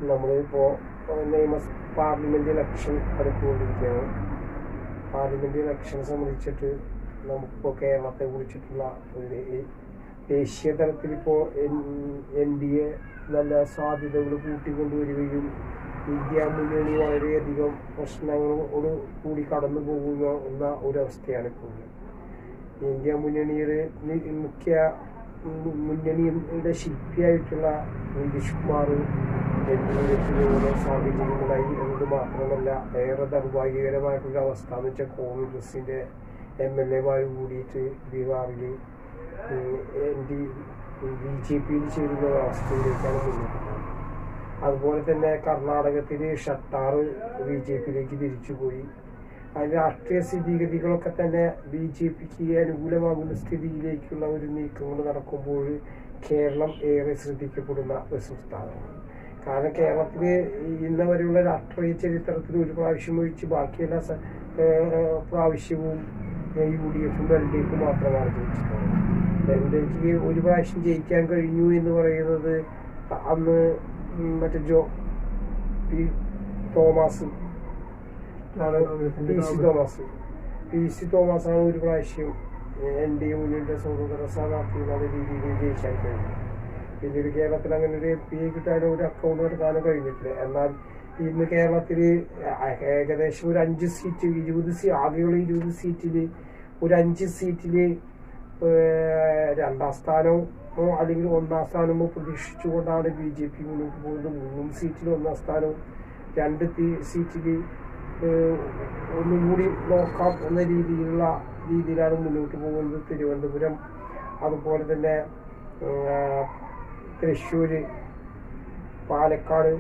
നമ്മളിപ്പോൾ parliament election അടുത്തുകൊണ്ടിരിക്കുകയാണ്. Parliament election സംബന്ധിച്ചിട്ട് നമുക്കിപ്പോൾ കേരളത്തെ കുറിച്ചിട്ടുള്ള ഒരു ദേശീയ തലത്തിലിപ്പോൾ NDA നല്ല സാധ്യതകൾ കൂട്ടിക്കൊണ്ടുവരികയും ഇന്ത്യ മുന്നണി വളരെയധികം പ്രശ്നങ്ങളോട് കൂടി കടന്നു പോകുന്ന ഒരവസ്ഥയാണ് ഇപ്പോൾ. ഇന്ത്യ മുന്നണിയുടെ മുന്നണിയുടെ ശില്പിയായിട്ടുള്ള നിതീഷ് കുമാർ NDA സാഹചര്യങ്ങളായി എന്നത് മാത്രമല്ല, ഏറെ ദൗർഭാഗ്യകരമായിട്ടുള്ള അവസ്ഥ എന്ന് വെച്ചാൽ കോൺഗ്രസിൻ്റെ MLA കൂടിയിട്ട് ബീഹാറിൽ BJP ചേരുന്ന അവസ്ഥയിലേക്കാണ് മുന്നോട്ട് പോകുന്നത്. അതുപോലെ തന്നെ കർണാടകത്തിൽ ഷട്ടാർ BJP തിരിച്ചുപോയി. അതിൻ്റെ രാഷ്ട്രീയ സ്ഥിതിഗതികളൊക്കെ തന്നെ BJPക്ക് അനുകൂലമാകുന്ന സ്ഥിതിയിലേക്കുള്ള ഒരു നീക്കങ്ങൾ നടക്കുമ്പോൾ കേരളം ഏറെ ശ്രദ്ധിക്കപ്പെടുന്ന ഒരു സംസ്ഥാനമാണ്. കാരണം കേരളത്തിൽ ഇന്ന് വരെയുള്ള രാഷ്ട്രീയ ചരിത്രത്തിൽ ഒരു പ്രാവശ്യം ഒഴിച്ച് ബാക്കിയെല്ലാ പ്രാവശ്യവും UDF LDF മാത്രമാണ് ജയിച്ചിട്ടുള്ളത്. LDFക്ക് ഒരു പ്രാവശ്യം ജയിക്കാൻ കഴിഞ്ഞു എന്ന് പറയുന്നത് അന്ന് മറ്റേ തോമസ് PC തോമസാണ് ഒരു പ്രാവശ്യം NDA മുന്നണിയുടെ സ്വതന്ത്ര സ്ഥാനാർത്ഥി എന്നുള്ള രീതിയിൽ ജയിക്കാൻ കഴിഞ്ഞു. പിന്നീട് കേരളത്തിൽ അങ്ങനെ ഒരു MP കിട്ടാനോ ഒരു അക്കൗണ്ട് എടുക്കാനോ കഴിഞ്ഞിട്ടില്ല. എന്നാൽ ഇന്ന് കേരളത്തിൽ ഏകദേശം ഒരു 5 സീറ്റ് 20 ആകെയുള്ള 20 സീറ്റിൽ ഒരു 5 സീറ്റിൽ 2ാം സ്ഥാനമോ അല്ലെങ്കിൽ 1ാം സ്ഥാനമോ പ്രതീക്ഷിച്ചുകൊണ്ടാണ് BJP മുന്നോട്ട് പോകുന്നത്. 3 സീറ്റിൽ 1ാം സ്ഥാനവും 2 സീറ്റിൽ ഒന്നും കൂടി നോക്കാം എന്ന രീതിയിലാണ് മുന്നോട്ട് പോകുന്നത് തിരുവനന്തപുരം, അതുപോലെ തന്നെ തൃശ്ശൂർ, പാലക്കാട്,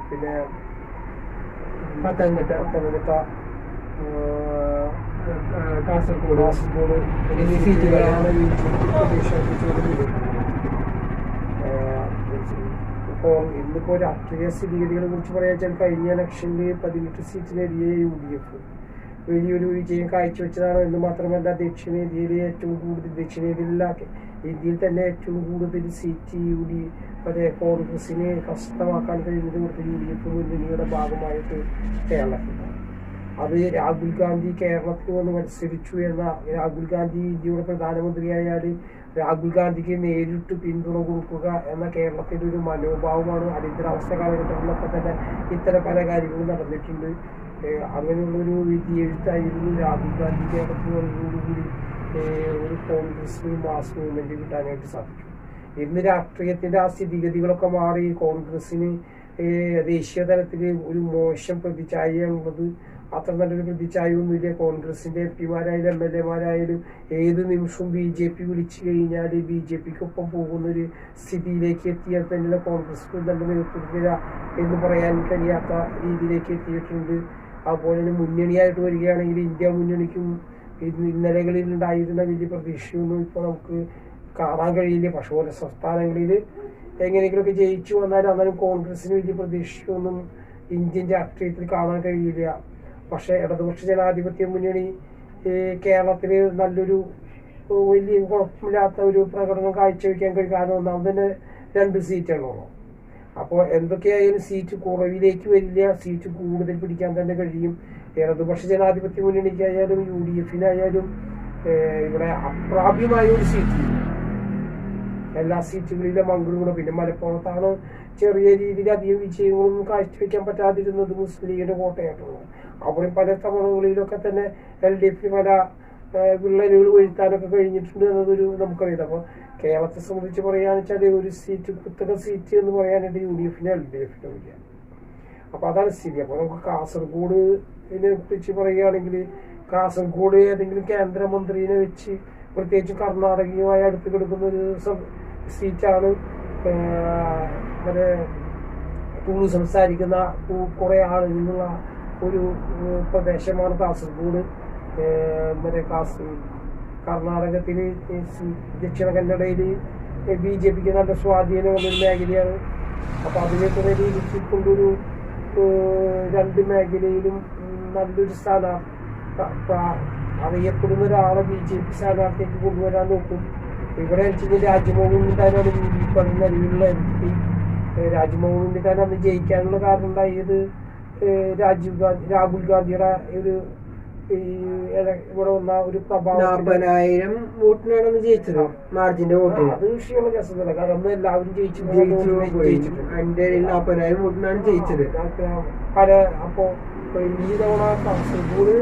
പിന്നെ പത്തനംതിട്ട, കാസർഗോഡ് എന്നീ സീറ്റുകളാണ് ഇപ്പോൾ ഇന്നിപ്പോൾ രാഷ്ട്രീയ സ്ഥിതിഗതികളെ കുറിച്ച് പറയാൻ വെച്ചാൽ കഴിഞ്ഞ ഇലക്ഷനിൽ 18 സീറ്റിനെതിരെ UDF വലിയൊരു വിജയം കാഴ്ചവെച്ചതാണ് എന്ന് മാത്രമല്ല ദക്ഷിണേന്ത്യയിലെ ഏറ്റവും കൂടുതൽ ഇന്ത്യയിൽ തന്നെ ഏറ്റവും കൂടുതൽ സീറ്റ് കോൺഗ്രസിനെ കഷ്ടമാക്കാൻ കഴിയുന്നത് UDF മുന്നണിയുടെ ഭാഗമായിട്ട് കേരളത്തിലാണ്. അത് രാഹുൽ ഗാന്ധി കേരളത്തിൽ വന്ന് മത്സരിച്ചു എന്ന രാഹുൽ ഗാന്ധി ഇന്ത്യയുടെ പ്രധാനമന്ത്രിയായാൽ രാഹുൽ ഗാന്ധിക്ക് നേരിട്ട് പിന്തുണ കൊടുക്കുക എന്ന കേരളത്തിൻ്റെ ഒരു മനോഭാവമാണ്. അടിയന്തരാവസ്ഥ കാലഘട്ടങ്ങളിലൊക്കെ തന്നെ ഇത്തരം പല കാര്യങ്ങളും നടന്നിട്ടുണ്ട്. അങ്ങനെയുള്ളൊരു വിധിയെഴുത്തായിരുന്നു രാഹുൽ ഗാന്ധി കേരളത്തിൽ വന്നതോടുകൂടി ഒരു കോൺഗ്രസിന് മാസ് മൂവ്മെന്റ് കിട്ടാനായിട്ട് സാധിക്കും. ഇന്ന് രാഷ്ട്രീയത്തിന്റെ ആ സ്ഥിതിഗതികളൊക്കെ മാറി കോൺഗ്രസിന് ദേശീയ തലത്തിൽ ഒരു മോശം പ്രതിച്ഛായയാണുള്ളത്. അത്ര നല്ലൊരു പ്രതിച്ഛായൊന്നുമില്ല. കോൺഗ്രസിന്റെ MP-മാരായാലും MLA-മാരായാലും ഏത് നിമിഷവും BJP വിളിച്ചു കഴിഞ്ഞാൽ BJPക്കൊപ്പം പോകുന്നൊരു സ്ഥിതിയിലേക്ക് എത്തിയാൽ തന്നെ കോൺഗ്രസ് നല്ല നേതൃത്വത്തില എന്ന് പറയാൻ കഴിയാത്ത രീതിയിലേക്ക് എത്തിയിട്ടുണ്ട്. അതുപോലെ തന്നെ മുന്നണിയായിട്ട് വരികയാണെങ്കിൽ ഇന്ത്യ മുന്നണിക്കും ഇന്നലകളിൽ ഉണ്ടായിരുന്ന വലിയ പ്രതീക്ഷയൊന്നും ഇപ്പോൾ നമുക്ക് കാണാൻ കഴിയില്ല. പക്ഷേ ഓരോ സംസ്ഥാനങ്ങളിൽ എങ്ങനെയെങ്കിലുമൊക്കെ ജയിച്ചു വന്നാലും അന്നേരം കോൺഗ്രസിന് വലിയ പ്രതീക്ഷയൊന്നും ഇന്ത്യൻ രാഷ്ട്രീയത്തിൽ കാണാൻ കഴിയില്ല. പക്ഷേ ഇടതുപക്ഷ ജനാധിപത്യ മുന്നണി കേരളത്തിൽ നല്ലൊരു വലിയ കുഴപ്പമില്ലാത്ത ഒരു പ്രകടനം കാഴ്ചവെക്കാൻ കഴിയും. കാരണം ഒന്നാമത് തന്നെ 2 സീറ്റാണുള്ളൂ. അപ്പോൾ എന്തൊക്കെയായാലും സീറ്റ് കുറവിലേക്ക് വരില്ല, സീറ്റ് കൂടുതൽ പിടിക്കാൻ തന്നെ കഴിയും. ഇടതുപക്ഷ ജനാധിപത്യ മുന്നണിക്കായാലും UDF-നായാലും ഇവിടെ അപ്രാപ്യമായ ഒരു സീറ്റ് എല്ലാ സീറ്റുകളിലും മംഗളൂരു, പിന്നെ മലപ്പുറത്താണ് ചെറിയ രീതിയിൽ അധികം വിജയങ്ങളൊന്നും കാഴ്ചവെക്കാൻ പറ്റാതിരുന്നത് മുസ്ലിം ലീഗിന്റെ കോട്ടയായിട്ടുള്ളത്. അവിടെ പല തവണകളിലൊക്കെ തന്നെ LDF പല വിള്ളലുകൾ വീഴ്ത്താനൊക്കെ കഴിഞ്ഞിട്ടുണ്ട് എന്നതൊരു നമുക്കറിയാം. അപ്പോൾ കേരളത്തെ സംബന്ധിച്ച് പറയുകയാണെന്ന് വെച്ചാൽ ഒരു സീറ്റ് കുത്തക സീറ്റ് എന്ന് പറയാനായിട്ട് UDF-ന് LDF-നും ഇല്ല. അപ്പോൾ അതാണ് സ്ഥിതി. അപ്പോൾ നമുക്ക് കാസർഗോഡിനെ കുറിച്ച് പറയുകയാണെങ്കിൽ കാസർഗോഡ് ഏതെങ്കിലും കേന്ദ്രമന്ത്രിനെ വെച്ച് പ്രത്യേകിച്ച് കർണാടകയുമായി അടുത്ത് കിടക്കുന്ന ഒരു സീറ്റാണ്. മറ്റേ തുളു സംസാരിക്കുന്ന കുറേ ആളുകളുള്ള ഒരു പ്രദേശമാണ് കാസർഗോഡ്. മറ്റേ കർണാടകത്തിൽ ദക്ഷിണ കന്നഡയിൽ BJPക്ക് നല്ല സ്വാധീനമുള്ളൊരു മേഖലയാണ്. അപ്പോൾ അതിനെ കുറേ രീതിക്ക് കൊണ്ടൊരു 2 മേഖലയിലും നല്ലൊരു അറിയപ്പെടുന്ന ഒരാളെ BJP സ്ഥാനാർത്ഥിക്ക് കൊണ്ടുവരാൻ നോക്കും. ഇവിടെ വെച്ചാൽ രാജ്യമോഹൻ ഉണ്ടായാലും UDF നിലവിലുള്ള MP രാജ്മോഹൻ ഉണ്ണിത്താൻ അന്ന് ജയിക്കാനുള്ള കാരണം ഉണ്ടായത് രാഹുൽ ഗാന്ധിയുടെ ഒരു ഇവിടെ വന്ന ഒരു 40,000 വോട്ടിനാണ് ജയിച്ചത്, മാർജിന്റെ വോട്ടിന്. അത് വിഷയമുള്ള കേസൊന്നുമില്ല, കാരണം അന്ന് എല്ലാവരും ജയിച്ചു. 40,000 വോട്ടിനാണ് ജയിച്ചത്. അപ്പോ ഈ തവണ കാസർഗോഡ്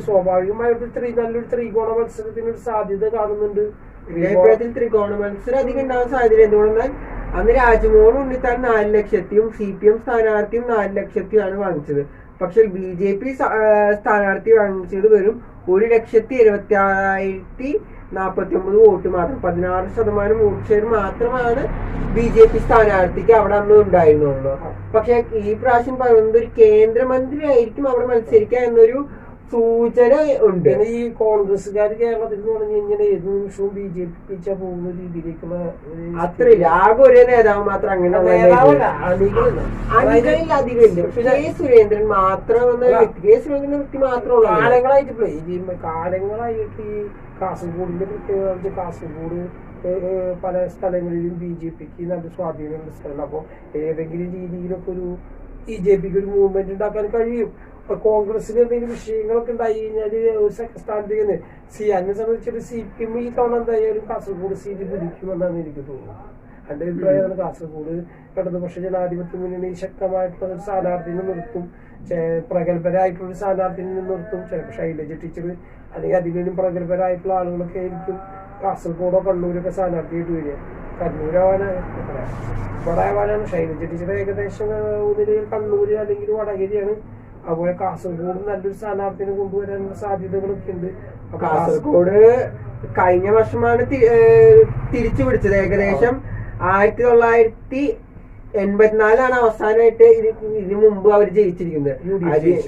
സ്വാഭാവികമായിട്ട് നല്ലൊരു ത്രികോണ മത്സരത്തിനൊരു സാധ്യത കാണുന്നുണ്ട്. ത്രികോണ മത്സരം അധികം ഉണ്ടാവാൻ സാധ്യത. എന്തുകൊണ്ടെന്നാൽ അന്ന് രാജ്മോഹൻ ഉണ്ണിത്താൻ 4 ലക്ഷത്തിയും CPM സ്ഥാനാർത്ഥിയും 4 ലക്ഷത്തിയാണ് വാങ്ങിച്ചത്. പക്ഷെ BJP സ്ഥാനാർത്ഥി വാങ്ങിച്ചത് വെറും 1,76,049 വോട്ട് മാത്രം. 16% വോട്ട് ഷെയർ മാത്രമാണ് BJP സ്ഥാനാർത്ഥിക്ക് അവിടെ അന്ന് ഉണ്ടായിരുന്നുള്ളൂ. പക്ഷെ ഈ പ്രാവശ്യം പറയുന്നത് ഒരു കേന്ദ്രമന്ത്രി ആയിരിക്കും അവിടെ മത്സരിക്കുക എന്നൊരു സൂചന ഉണ്ട്. ഈ കോൺഗ്രസ്സുകാർ കേരളത്തിൽ എന്ന് പറഞ്ഞു കഴിഞ്ഞാൽ ഏത് നിമിഷവും BJP പോകുന്ന രീതിയിലേക്കുള്ള അത്രയില്ല. ആകെ ഒരേ നേതാവ് മാത്രം അങ്ങനെ അണികളിൽ അധികം ഉണ്ട്. പക്ഷെ സുരേന്ദ്രൻ മാത്രം സുരേന്ദ്രൻ വ്യക്തി മാത്രമുള്ള കാലങ്ങളായിട്ട് ഈ കാസർഗോഡിന്റെ പ്രത്യേകത കാസർഗോഡ് പല സ്ഥലങ്ങളിലും BJPക്ക് നല്ല സ്വാധീനമുള്ള സ്ഥലമാണ്. അപ്പോൾ ഏതെങ്കിലും രീതിയിലൊക്കെ ഒരു BJPക്ക് ഒരു മൂവ്മെന്റ് ഉണ്ടാക്കാൻ കഴിയും. ഇപ്പൊ കോൺഗ്രസിന് എന്തെങ്കിലും വിഷയങ്ങളൊക്കെ ഉണ്ടായി കഴിഞ്ഞാല് സ്ഥാനത്തേക്ക് എന്നെ സംബന്ധിച്ചൊരു CPM ഈ തവണ എന്തായാലും കാസർഗോഡ് സീറ്റ് പിടിക്കുമെന്നാണ് എനിക്ക് തോന്നുന്നത്. എന്റെ അഭിപ്രായമാണ് കാസർഗോഡ് ഇടതുപക്ഷ ജനാധിപത്യ മുന്നണി ശക്തമായിട്ടുള്ള ഒരു സ്ഥാനാർത്ഥിനെ നിർത്തും, പ്രഗത്ഭരായിട്ടുള്ള സ്ഥാനാർത്ഥിനെ നിർത്തും. ചിലപ്പോൾ ശൈലജ ടീച്ചർ അല്ലെങ്കിൽ അതിലും പ്രഗത്ഭരായിട്ടുള്ള ആളുകളൊക്കെ ആയിരിക്കും കാസർഗോഡോ കണ്ണൂരൊക്കെ സ്ഥാനാർത്ഥിയായിട്ട് വരിക. കണ്ണൂരാവാനാണ് ശൈലജ ടീച്ചർ ഏകദേശം ഒന്നില് കണ്ണൂര് അല്ലെങ്കിൽ വടകരയാണ്. അതുപോലെ കാസർഗോഡ് നല്ലൊരു സ്ഥാനാർത്ഥിനെ കൊണ്ടുവരാനുള്ള സാധ്യതകളൊക്കെ ഉണ്ട്. കാസർഗോഡ് കഴിഞ്ഞ വർഷമാണ് തിരിച്ചു പിടിച്ചത്. ഏകദേശം 1984 അവസാനമായിട്ട് ഇതിനു മുമ്പ് അവർ ജയിച്ചിരിക്കുന്നത്,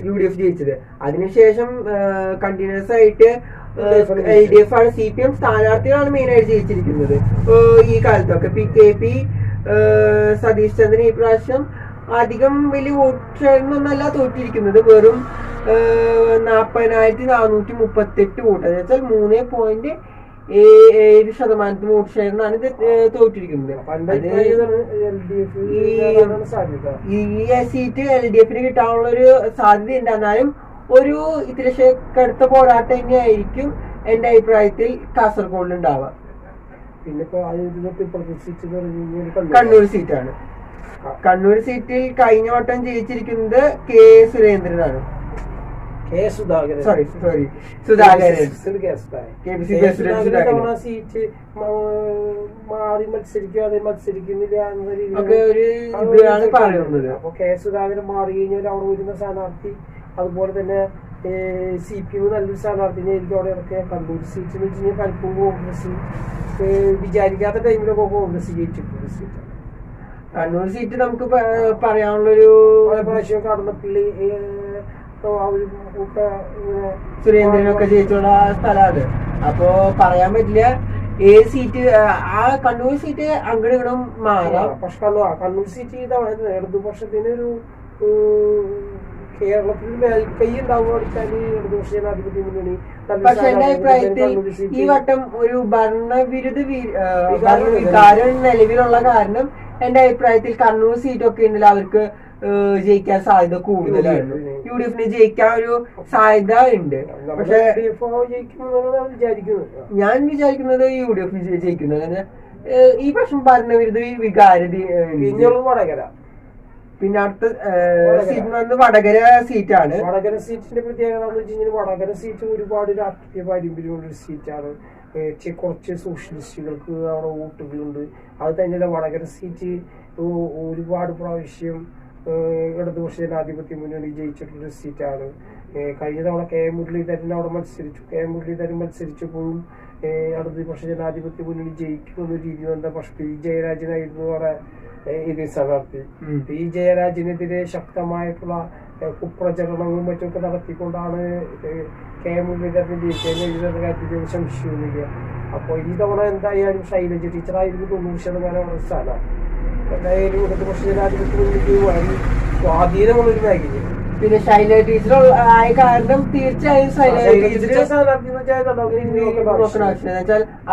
UDF ജയിച്ചത്. അതിനുശേഷം കണ്ടിന്യൂസ് ആയിട്ട് LDF ആണ്, CPM സ്ഥാനാർത്ഥികളാണ് മെയിൻ ആയിട്ട് ജയിച്ചിരിക്കുന്നത് ഈ കാലത്തൊക്കെ. PKP സതീഷ് ചന്ദ്രൻ ഈ പ്രാവശ്യം അധികം വലിയ വോട്ടൊന്നല്ല തോറ്റിരിക്കുന്നത്, വെറും 40,438 വോട്ട്, എന്ന് വെച്ചാൽ 3.7% വോട്ട് ഷെയറിനാണ് ഇത് തോറ്റിരിക്കുന്നത്. ഈ സീറ്റ് LDFന് കിട്ടാനുള്ള ഒരു സാധ്യത ഉണ്ട്. എന്നാലും ഒരു ഇത്തിരി കടുത്ത പോരാട്ടം തന്നെയായിരിക്കും എന്റെ അഭിപ്രായത്തിൽ കാസർഗോഡിൽ ഉണ്ടാവുക. പിന്നെ കണ്ണൂർ സീറ്റാണ്. കണ്ണൂർ സീറ്റിൽ കഴിഞ്ഞ വട്ടം ജയിച്ചിരിക്കുന്നത് K. സുരേന്ദ്രനാണ്. സുധാകരൻ സീറ്റ് മാറി മത്സരിക്കുന്നില്ല എന്ന രീതിയിലാണ് പറയുന്നത്. അപ്പൊ K. സുധാകരൻ മാറി കഴിഞ്ഞാൽ അവിടെ വരുന്ന സ്ഥാനാർത്ഥി, അതുപോലെ തന്നെ CPM നല്ലൊരു സ്ഥാനാർത്ഥിനെ ആയിരിക്കും അവിടെ ഇറക്കിയ. കണ്ണൂർ സീറ്റ് എന്ന് വെച്ച് കഴിഞ്ഞാൽ പലപ്പോഴും കോൺഗ്രസ് വിചാരിക്കാത്ത ടൈമിലൊക്കെ കോൺഗ്രസ് ജയിച്ചിട്ടുള്ള സീറ്റാണ്. കണ്ണൂർ സീറ്റ് നമുക്ക് പറയാനുള്ളൊരു പ്രാവശ്യം കടന്നപ്പള്ളി സുരേന്ദ്രനൊക്കെ ജയിച്ചുള്ള സ്ഥലമാണ്. അപ്പോ പറയാൻ പറ്റില്ല ഏത് സീറ്റ്. ആ കണ്ണൂർ സീറ്റ് അങ്ങോട്ടും ഇങ്ങോട്ടും മാറാം. പക്ഷെ കണ്ണൂർ സീറ്റ് ഇടതുപക്ഷത്തിനൊരു കേരളത്തിൽ മേൽക്കൈ ഉണ്ടാവുക അടിച്ചാല് ഇടതുപക്ഷ ജനാധിപത്യ മുന്നണി. പക്ഷെ എന്റെ അഭിപ്രായത്തിൽ ഈ വട്ടം ഒരു ഭരണവിരുദ്ധ വികാരം നിലവിലുള്ള കാരണം എന്റെ അഭിപ്രായത്തിൽ കണ്ണൂർ സീറ്റൊക്കെ ഉണ്ടല്ലോ അവർക്ക് ജയിക്കാൻ സാധ്യത കൂടുതലാണ്. UDFന് ജയിക്കാൻ ഒരു സാധ്യത ഉണ്ട്. പക്ഷെ ഞാൻ വിചാരിക്കുന്നത് UDF ജയിക്കുന്നത്. ഈ പക്ഷം ഭരണവിരുദ്ധ വികാരത. പിന്നെ അടുത്ത സീറ്റ് വടകര സീറ്റാണ്. വടകര സീറ്റിന്റെ പ്രത്യേകത എന്ന് വെച്ച് കഴിഞ്ഞാൽ വടകര സീറ്റ് ഒരുപാട് രാഷ്ട്രീയ പാരമ്പര്യമുള്ളൊരു സീറ്റാണ്. കുറച്ച് സോഷ്യലിസ്റ്റുകൾക്ക് അവിടെ വോട്ടുകളുണ്ട്. അത് തന്നെയല്ല വടകര സീറ്റ് ഒരുപാട് പ്രാവശ്യം ഇടതുപക്ഷ ജനാധിപത്യ മുന്നണി ജയിച്ചിട്ടുള്ള സീറ്റാണ്. കഴിഞ്ഞ തവണ K. മുരളീധരൻ അവിടെ മത്സരിച്ചു. K. മുരളീധരൻ മത്സരിച്ചപ്പോഴും ഇടതുപക്ഷ ജനാധിപത്യ മുന്നണി ജയിക്കുമെന്ന രീതി വന്ന. പക്ഷെ P. ജയരാജനായിരുന്നു അവിടെ ഇത് സ്ഥാനാർത്ഥി. P. ജയരാജനെതിരെ ശക്തമായിട്ടുള്ള കുപ്രചരണങ്ങളും മറ്റൊക്കെ നടത്തിക്കൊണ്ടാണ് K. മുരളീധരൻ ജയിക്കാൻ കാര്യത്തിൽ സംശയമൊന്നുമില്ല. അപ്പോൾ ഈ തവണ എന്തായാലും ശൈലജ ടീച്ചറായിരുന്നു 90% സ്ഥാനം. എന്തായാലും ഇടതുപക്ഷ ജനാധിപത്യ മുന്നണിക്ക് വളരെ സ്വാധീനമുള്ളൊരു മേഖല. പിന്നെ ശൈലജ ടീച്ചർ ആയ കാരണം തീർച്ചയായും സ്ഥാനാർത്ഥി വെച്ചാൽ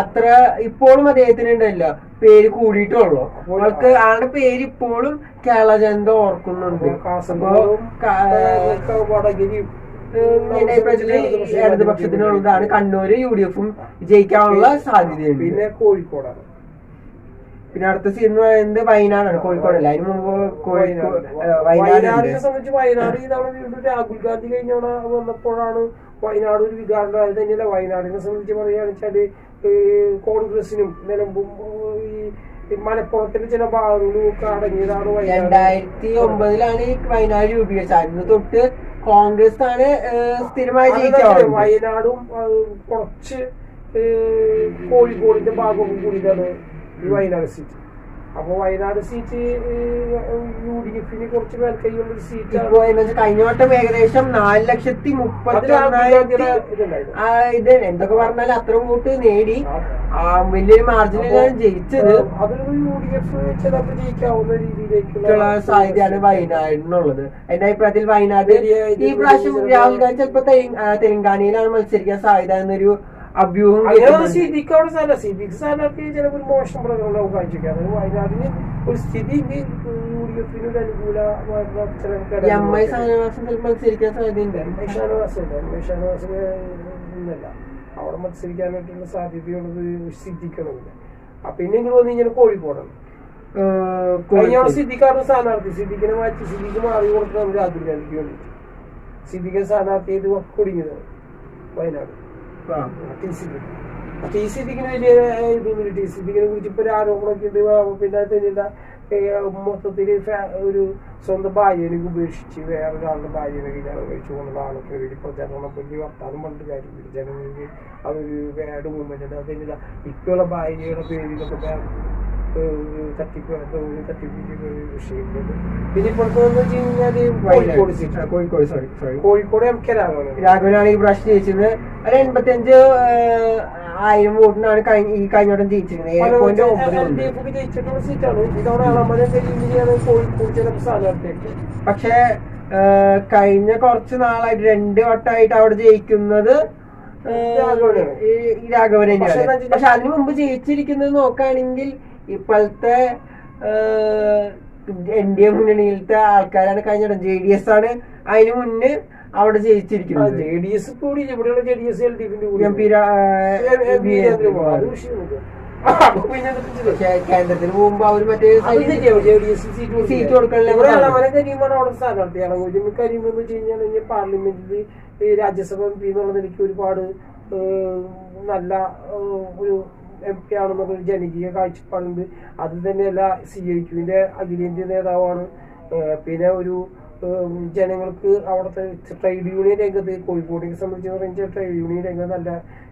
അത്ര ഇപ്പോഴും അദ്ദേഹത്തിന് ഉണ്ടല്ലോ പേര് കൂടിയിട്ടുള്ളൂ. അവൾക്ക് ആളുടെ പേര് ഇപ്പോഴും കേരള ജനത ഓർക്കുന്നുണ്ട്. ഇടതുപക്ഷത്തിനുള്ളതാണ്. കണ്ണൂര് UDF-ഉം ജയിക്കാനുള്ള സാധ്യതയുണ്ട്. പിന്നെ കോഴിക്കോടാണ്. പിന്നെ അടുത്ത സീൻ എന്ന് പറയുന്നത് വയനാടാണ്, കോഴിക്കോടല്ല. അതിന് മുമ്പ് വയനാടിനെ സംബന്ധിച്ച് വയനാട് ഇതവണ വീണ്ടും രാഹുൽ ഗാന്ധി കഴിഞ്ഞ വന്നപ്പോഴാണ് വയനാട് ഒരു വികാരം. അത് തന്നെയല്ല വയനാടിനെ സംബന്ധിച്ച് പറയുകയാണെന്ന് വെച്ചാല് കോൺഗ്രസിനും നിലമ്പും ഈ മലപ്പുറത്തിന്റെ ചില ഭാഗങ്ങളും ഒക്കെ അടങ്ങിയതാണ്. 2009 വയനാട് രൂപീകരിച്ചത്. അന്ന് തൊട്ട് കോൺഗ്രസ് ആണ് സ്ഥിരമായി ജയിച്ചത്. വയനാടും കുറച്ച് കോഴിക്കോടിന്റെ ഭാഗവും കൂടിയതാണ് ഈ വയനാട് സീറ്റ്. അപ്പൊ വയനാട് സീറ്റ് UDF-ന് കുറച്ച് മേൽക്കൈയുള്ള ഒരു സീറ്റാണ്. കഴിഞ്ഞ വട്ടം ഏകദേശം 4,31,000 എന്തൊക്കെ പറഞ്ഞാൽ അത്രയും വോട്ട് നേടി വലിയൊരു മാർജിനിലാണ് ജയിച്ചത്. അതൊരു UDF ചിലപ്പോൾ ജയിക്കാവുന്ന രീതിയിലേക്കുള്ള സാധ്യതയാണ് വയനാടിനുള്ളത്. എന്റെ അഭിപ്രായത്തിൽ വയനാട് ഈ പ്രാവശ്യം രാഹുൽ ഗാന്ധി ചിലപ്പോ തെലങ്കാനയിലാണ് മത്സരിക്കാൻ സാധ്യത എന്നൊരു അഭ്യൂഹം. സിദ്ദിഖ് അവിടെ സിദ്ദിഖ് സ്ഥാനാർത്ഥി ചിലപ്പോൾ ഒരു മോശം പ്രകടനം കാഴ്ചവെക്കാം. വയനാടിന് ഒരു സ്ഥിതി UDF-ന് ഒരു അനുകൂല മത്സരിക്കാൻ സാധ്യതയുണ്ട്. ഇന്നല്ല അവിടെ മത്സരിക്കാനായിട്ടുള്ള സാധ്യതയുള്ളത് സിദ്ദിഖാണ്. പിന്നെ എനിക്ക് തോന്നി ഇങ്ങനെ കോഴിക്കോടാണ്. കഴിഞ്ഞ സിദ്ദിഖാണ് സ്ഥാനാർത്ഥി. സിദ്ദിഖിനെ മാറ്റി സിദ്ദിഖ് മാറി കൊടുത്താണ് രാഹുൽ ഗാന്ധിക്ക് വേണ്ടിയിട്ട്. സിദ്ദിഖ് സ്ഥാനാർത്ഥി ചെയ്ത് കുടുങ്ങിയതാണ് വയനാട്. TCDക്കിന് വലിയ ഇതൊന്നുമില്ല. TCDക്കിനെ കുറിച്ച് ഇപ്പൊ ഒരു ആരോപണമൊക്കെ ഉണ്ട്. പിന്നെ തന്നെയല്ല മൊത്തത്തില് ഒരു സ്വന്തം ഭാര്യനെ ഉപേക്ഷിച്ച് വേറൊരാളുടെ ഭാര്യനെ കല്യാണം കഴിച്ചു കൊണ്ടുള്ള ആളൊക്കെ വലിയ പ്രചാരണം വലിയ വർത്താനം പറഞ്ഞിട്ട് കാര്യമില്ല. ജനങ്ങൾക്ക് അതൊരു ബാഡ് മൂവ്മെന്റ് ഉണ്ട്. അതല്ല ഇപ്പോഴുള്ള ഭാര്യയുടെ പേരിലൊക്കെ തട്ടിപ്പിക്കുന്ന വിഷയമുണ്ട്. പിന്നെ ഇപ്പോഴത്തെ വെച്ച് കഴിഞ്ഞാല് കോഴിക്കോട് MK രാഘവനാണ് ഈ പ്രാവശ്യം ജയിച്ചത്. ഒരു 85,000 വോട്ടിനാണ് ഈ കഴിഞ്ഞ വട്ടം ജയിച്ചിരുന്നത്. ജയിച്ചിട്ടുള്ള സീറ്റാണ്. ഇതവിടെ ഇളമനെയാണ് കോഴിക്കോട് ചില സ്ഥാനാർത്ഥിയൊക്കെ. പക്ഷെ കഴിഞ്ഞ കുറച്ച് നാളായിട്ട് 2 വട്ടമായിട്ട് അവിടെ ജയിക്കുന്നത് ഈ രാഘവൻ തന്നെയാണ്. പക്ഷെ അതിനു മുമ്പ് ജയിച്ചിരിക്കുന്നത് നോക്കുകയാണെങ്കിൽ ഇപ്പോഴത്തെ NDA മുന്നണിയിലത്തെ ആൾക്കാരാണ്. കഴിഞ്ഞ JDS ആണ് അതിന് മുന്നേ അവിടെ ജയിച്ചിരിക്കുന്നത്. JDS കൂടി ഇവിടെയുള്ള JDS കേന്ദ്രത്തിന് പോകുമ്പോ അവര് മറ്റേ സീറ്റ് കൊടുക്കണല്ലേ. അവിടെ സ്ഥാനാർത്ഥിയാണ്. കരീം എന്ന് വെച്ച് കഴിഞ്ഞാൽ പാർലമെന്റിൽ രാജ്യസഭ MP എന്നുള്ള നിലയ്ക്ക് ഒരുപാട് നല്ല ഒരു MP ആണെന്നുള്ളൊരു ജനകീയ കാഴ്ചപ്പാടുണ്ട്. അത് തന്നെയല്ല CIQ-ന്റെ അഖിലേന്ത്യാ നേതാവാണ്. പിന്നെ ഒരു ജനങ്ങൾക്ക് അവിടുത്തെ ട്രേഡ് യൂണിയൻ രംഗത്ത് കോഴിക്കോടിനെ സംബന്ധിച്ച് പറഞ്ഞാൽ ട്രേഡ് യൂണിയൻ രംഗം നല്ല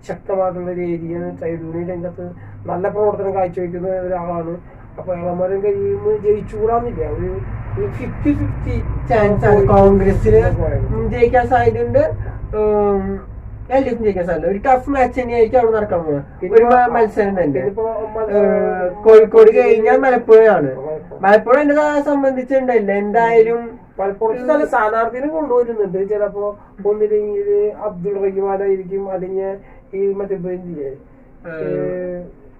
ശക്തമായിട്ടുള്ള ഒരു ഏരിയയാണ്. ട്രേഡ് യൂണിയൻ രംഗത്ത് നല്ല പ്രവർത്തനം കാഴ്ചവെക്കുന്ന ഒരാളാണ്. അപ്പൊ ഇളമരം കഴിയുമ്പോൾ ജയിച്ചുകൂടാന്നില്ല. ഒരു 50-50 ചാൻസ് ആണ് കോൺഗ്രസിന് ജയിക്കാൻ സാധ്യതയുണ്ട്. LDF ജയിക്കാൻ സാധ്യത. ഒരു ടഫ് മാച്ച് തന്നെയായിരിക്കും അവിടെ നടക്കാൻ പോകുന്നത്. ഒരു മത്സരം തന്നെ. കോഴിക്കോട് കഴിഞ്ഞാൽ മലപ്പുറമാണ്. മലപ്പുറം എന്നെ സംബന്ധിച്ചിട്ടുണ്ടല്ലോ. എന്തായാലും മലപ്പുറത്ത് സ്ഥാനാർത്ഥിനെ കൊണ്ടുവരുന്നുണ്ട്. ചിലപ്പോ ഒന്നില്ലെങ്കിൽ അബ്ദുൾ റഹ്മാനായിരിക്കും, അല്ലെങ്കിൽ ഈ മറ്റേ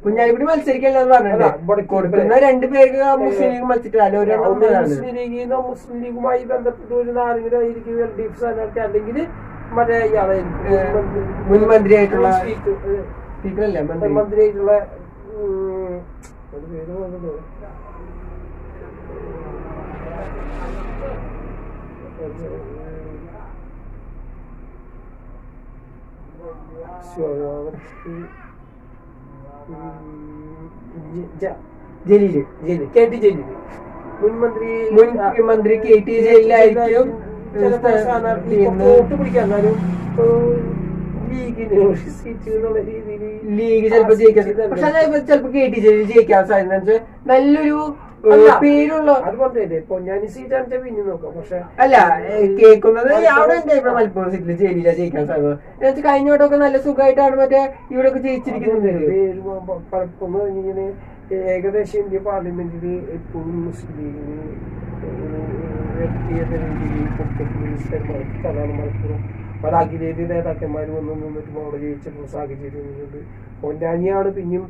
കുഞ്ഞാലിക്കുട്ടി മത്സരിക്കല്ലോ പറഞ്ഞിട്ടുണ്ട്. 2 പേർക്ക് മുസ്ലിം ലീഗ് മത്സരിക്കില്ല. മുസ്ലിം ലീഗുമായി ബന്ധപ്പെട്ട് ഒരു ആരെങ്കിലും ആയിരിക്കും LDF സ്ഥാനാർത്ഥി. അല്ലെങ്കിൽ മറ്റേ ഇയാളായിരിക്കും മുൻ മന്ത്രിയായിട്ടുള്ള സ്പീക്കറല്ലേ മന്ത്രിയായിട്ടുള്ള ജലീല് KT ജലീൽ മുൻ മന്ത്രി KT ജലീലായിരിക്കും വോട്ട് പിടിക്കാൻ. എന്നാലും ലീഗിന് സീറ്റ് എന്നുള്ള രീതിയിൽ ലീഗ് ചിലപ്പോ ജയിക്കാൻ. പക്ഷെ ചിലപ്പോ KT ജലീൽ ജയിക്കാൻ സാധ്യത. നല്ലൊരു പേരുള്ള അതുകൊണ്ടല്ലേ പൊന്നാനി സീറ്റാണെന്ന് പിന്നെ നോക്കാം. പക്ഷെ അല്ല കേൾക്കുന്നത് അവിടെ എന്താ മലപ്പുറം സീറ്റിൽ ജയിലില്ല ജയിക്കാൻ സാധ്യത. എന്നുവെച്ചാൽ കഴിഞ്ഞ വട്ടമൊക്കെ നല്ല സുഖമായിട്ടാണ് മറ്റേ ഇവിടെ ഒക്കെ ജയിച്ചിരിക്കുന്നത്. പലപ്പോഴും ഇങ്ങനെ ഏകദേശം ഇന്ത്യ പാർലമെന്റിൽ എപ്പോഴും മുസ്ലിം ലീഗിന് വ്യക്തിഗത രീതിയിൽ സ്ഥലമാണ് മലപ്പുറം. പല അഖിലേന്ത്യ നേതാക്കന്മാർ വന്നു നിന്നിട്ടും അവിടെ ജയിച്ചിട്ടുള്ള സാഹചര്യങ്ങളുണ്ട്. പൊന്നാനിയാണ് പിന്നെയും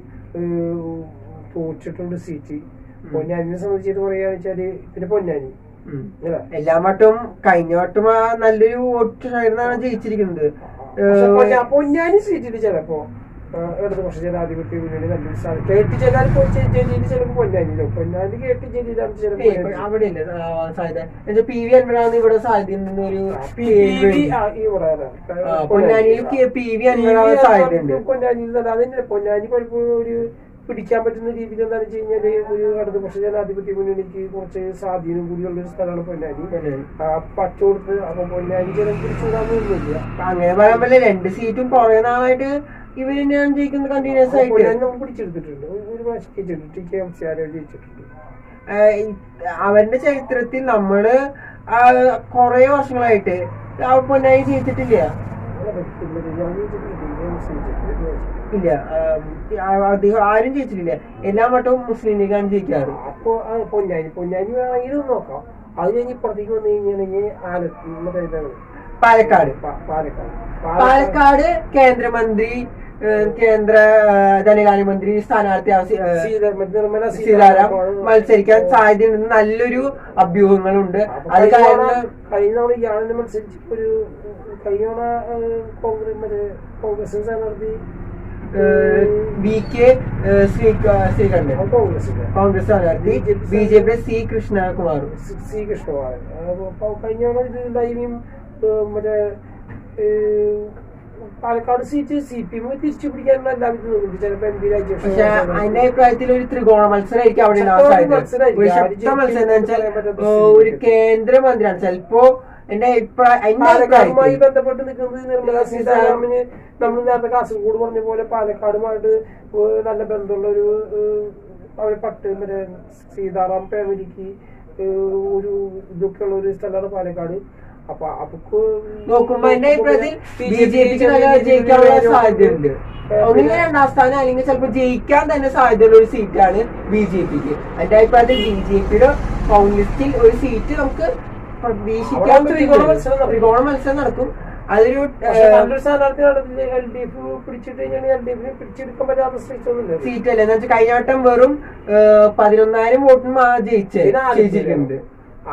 തോറ്റിട്ടുണ്ട് സീറ്റ്. പൊന്നാനിനെ സംബന്ധിച്ചിട്ട് പറയുകയാണെന്ന് വെച്ചാല് പിന്നെ പൊന്നാനി എല്ലാ വട്ടവും കഴിഞ്ഞ വട്ടം നല്ലൊരു വോട്ട് ഷെയറിനാണ് ജയിച്ചിരിക്കുന്നത്. പൊന്നാനി സീറ്റില് ചിലപ്പോ ഇടതുപക്ഷ ജനാധിപത്യ മുന്നണി നല്ലൊരു സ്ഥാനം കേട്ടി ചെല്ലാൻ ജലീല് ചിലപ്പോ പൊന്നാനിയിലോ പൊന്നാനി കേട്ടി ജലീലാണ് ചിലപ്പോ അവിടെ ഇല്ല സാധ്യത. പി വി അൻവറാണ് ഇവിടെ സാധ്യത ഒരു പൊന്നാനിയിൽ പി വി അൻവറാണ് സാധ്യതയുണ്ട്. പൊന്നാനിയിൽ തന്നെ അതന്നെ പൊന്നാനി പലപ്പോഴും ഒരു പിടിക്കാൻ പറ്റുന്ന രീതിയിൽ എന്താണെന്ന് വെച്ച് കഴിഞ്ഞാല് ഒരു ഇടതുപക്ഷ ജനാധിപത്യ മുന്നണിക്ക് കുറച്ച് സ്വാധീനം കൂടിയുള്ള ഒരു സ്ഥലമാണ് പൊന്നാനി. പച്ചോടുത്ത് അപ്പൊ പൊന്നാനി ജനം പിടിച്ചുകൂടാന്നൊന്നുമില്ല. അങ്ങനെ പറയാൻ പറ്റില്ല. 2 സീറ്റും കുറെ നാളായിട്ട് ഇവര് തന്നെയാണ് ജയിക്കുന്നത് കണ്ടിന്യൂസ് ആയിട്ട്. നമ്മൾ പിടിച്ചെടുത്തിട്ടുണ്ട്, ഒരു പ്രാവശ്യം ജയിച്ചിട്ടുണ്ട്. അവരുടെ ചരിത്രത്തിൽ നമ്മള് കൊറേ വർഷങ്ങളായിട്ട് പൊന്നാനി ജയിച്ചിട്ടില്ല. ഇല്ല, അധികം ആരും ജയിച്ചിട്ടില്ല. എല്ലാ വട്ടവും മുസ്ലിം ലീഗാണ് ജയിക്കാറ്. അപ്പൊ പൊന്നാനി വേണമെങ്കിലും നോക്കാം. അത് കഴിഞ്ഞ് ഇപ്പുറത്തേക്ക് വന്നു കഴിഞ്ഞാണെങ്കിൽ പാലക്കാട് കേന്ദ്രമന്ത്രി കേന്ദ്ര ധനകാര്യമന്ത്രി സ്ഥാനാർത്ഥി സീതാറാം മത്സരിക്കാൻ സാധ്യതയുണ്ടെന്ന് നല്ലൊരു അഭ്യൂഹങ്ങളുണ്ട്. അത് കാരണം കഴിഞ്ഞ തവണ ഇയാളെ മത്സരിച്ച് ഒരു കഴിഞ്ഞ കോൺഗ്രസ് സ്ഥാനാർത്ഥി VK ശ്രീകണ്ഠൻ കോൺഗ്രസ് സ്ഥാനാർത്ഥി, BJP സി കൃഷ്ണകുമാർ. കഴിഞ്ഞ തവണ ഇത് ഉണ്ടായും മറ്റേ പാലക്കാട് സീറ്റ് CPM തിരിച്ചു പിടിക്കാനുള്ള എല്ലാവിധ നോക്കുന്നുണ്ട്. ചിലപ്പോ MP രാജേഷ്. പക്ഷെ അതിന്റെ അഭിപ്രായത്തിൽ ഒരു ത്രികോണ മത്സരമായിരിക്കും അവിടെ ഒരു കേന്ദ്രമന്ത്രിയാണ് ചിലപ്പോ. എന്റെ പാലക്കാടുമായി ബന്ധപ്പെട്ട് നിൽക്കുന്നത് നിർമ്മലാ സീതാരാമന് നമ്മൾ നേരത്തെ കാസർഗോഡ് പറഞ്ഞ പോലെ പാലക്കാടുമായിട്ട് നല്ല ബന്ധമുള്ള ഒരു അവരെ മറ്റേ സീതാറാം ഫാമിലിക്ക് ഒരു ഇതൊക്കെ ഉള്ള ഒരു സ്ഥലമാണ് പാലക്കാട്. അപ്പൊ അവർക്ക് നോക്കുമ്പോ എന്റെ അഭിപ്രായത്തിൽ BJPക്ക് നല്ല ജയിക്കാനുള്ള സാധ്യതയുണ്ട്. ഒന്നിങ്ങനെ 2ാം സ്ഥാനം അല്ലെങ്കിൽ ചിലപ്പോ ജയിക്കാൻ തന്നെ സാധ്യതയുള്ള ഒരു സീറ്റാണ് BJPക്ക്. എന്റെ അഭിപ്രായത്തിൽ BJPയുടെ കോൺഗ്രസിൽ ഒരു സീറ്റ് നമുക്ക് പ്രതീക്ഷിക്കാൻ ത്രികോണ മത്സരം നടക്കും. അതൊരു സ്ഥാനാർത്ഥിയാണ് LDF പിടിച്ചിട്ട് കഴിഞ്ഞാൽ LDF പിടിച്ചെടുക്കാൻ പറ്റാത്ത സീറ്റല്ലേ എന്ന് വെച്ചാൽ കഴിഞ്ഞ വട്ടം വെറും 11,000 വോട്ടിന് ജയിച്ചിട്ടുണ്ട്.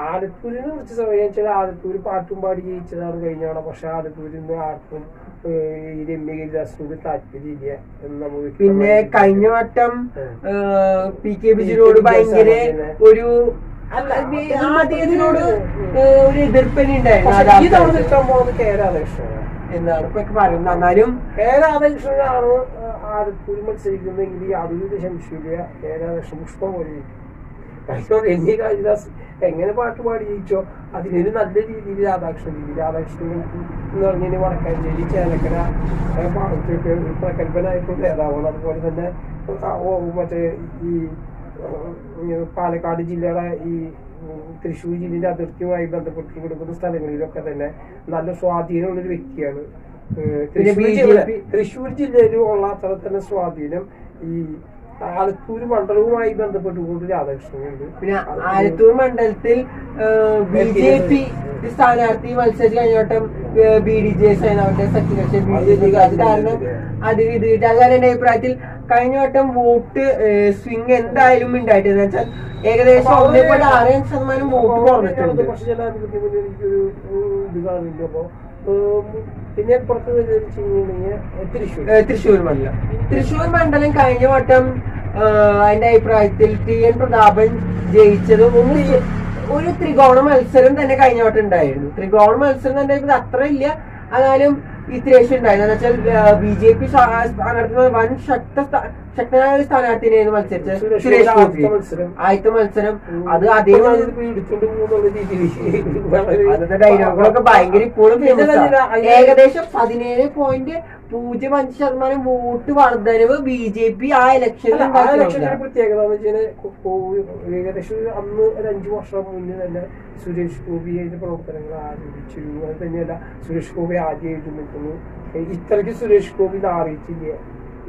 ആലത്തൂരിനെ കുറിച്ച് പറയാച്ചാൽ ആലത്തൂര് പാട്ടും പാടി ജയിച്ചതാണ് കഴിഞ്ഞാണ്. പക്ഷെ ആലത്തൂരിൽ നിന്ന് ആർക്കും ഈ രമ്യഗിരിദാസിനോട് താല്പര്യമില്ല എന്ന് നമുക്ക്. പിന്നെ കഴിഞ്ഞ വട്ടം PK ബിജുവിനോട് ഭയങ്കര ഒരു ആദ്യത്തിനോട് ഒരു എതിർപ്പനി ഉണ്ടായിരുന്നു. എന്നാണ് ഇപ്പൊ പറയുന്നത്. എന്നാലും രാധാകൃഷ്ണനാണ് ആലത്തൂർ മത്സരിക്കുന്നതെങ്കിൽ യാതൊരു സംശയമില്ല. രാധാകൃഷ്ണൻ പുഷ്പം പോലെ എന്നീ കാളിദാസ് എങ്ങനെ പാട്ട് പാടി ജയിച്ചോ അതിനൊരു നല്ല രീതിയിൽ രാധാകൃഷ്ണൻ എന്ന് പറഞ്ഞാൽ വടക്കാഞ്ചേരി ചേലക്കര ഭാഗത്തൊക്കെ ഒരു പ്രഗത്ഭനായിട്ടുള്ള നേതാവാണ്. അതുപോലെ തന്നെ മറ്റേ ഈ പാലക്കാട് ജില്ലയുടെ ഈ തൃശ്ശൂർ ജില്ലയുടെ അതിർത്തിയുമായി ബന്ധപ്പെട്ട് കൊടുക്കുന്ന സ്ഥലങ്ങളിലൊക്കെ തന്നെ നല്ല സ്വാധീനമുള്ളൊരു വ്യക്തിയാണ്. തൃശ്ശൂർ ജില്ലയിലും ഉള്ള അത്ര തന്നെ സ്വാധീനം ഈ ആലത്തൂർ മണ്ഡലവുമായി ബന്ധപ്പെട്ടുകൊണ്ട് രാധാകൃഷ്ണനുണ്ട്. പിന്നെ ആലത്തൂർ മണ്ഡലത്തിൽ BJP സ്ഥാനാർത്ഥി മത്സരിച്ച് കഴിഞ്ഞോട്ടം BDJ അവരുടെ സഖ്യകക്ഷി BJP കാരണം അതിന് ഇത് കിട്ടി. അതുകാരണം എന്റെ അഭിപ്രായത്തിൽ കഴിഞ്ഞ വട്ടം വോട്ട് സ്വിംഗ് എന്തായാലും ഉണ്ടായിട്ടെന്ന് വെച്ചാൽ ഏകദേശം 1.6% വോട്ട് കുറഞ്ഞിട്ടുണ്ട്. പിന്നെ തൃശ്ശൂർ മണ്ഡലം കഴിഞ്ഞ വട്ടം എന്റെ അഭിപ്രായത്തിൽ TN പ്രതാപൻ ജയിച്ചതും ഒരു ത്രികോണ മത്സരം തന്നെ കഴിഞ്ഞ വട്ടം ഉണ്ടായിരുന്നു. ത്രികോണ മത്സരം തന്നെ അത്ര ഇല്ല, എന്നാലും ഇത്രേഷം ഉണ്ടായിരുന്നു. എന്ന് വെച്ചാൽ BJP സ്ഥാനാർത്ഥി വൻ ശക്തനായ ഒരു സ്ഥാനാർത്ഥിനെയായിരുന്നു മത്സരിച്ചത് സുരേഷ് ഗോപി. ആദ്യത്തെ മത്സരം അത് അതേ അന്നത്തെ ഡയലോഗുകളൊക്കെ ഭയങ്കര ഇപ്പോഴും ഏകദേശം 17.05% വോട്ട് വർധനവ് BJP ആ ഇലക്ഷനിൽ പ്രത്യേകത ഏകദേശം അന്ന് ഒരു 5 വർഷം മുന്നേ തന്നെ സുരേഷ് ഗോപിയുടെ പ്രവർത്തനങ്ങൾ ആരംഭിച്ചു. അത് തന്നെയല്ല സുരേഷ് ഗോപി ആദ്യമായിട്ട് നിൽക്കുന്നു. ഇത്രയ്ക്ക് സുരേഷ് ഗോപി അറിയിച്ചില്ല,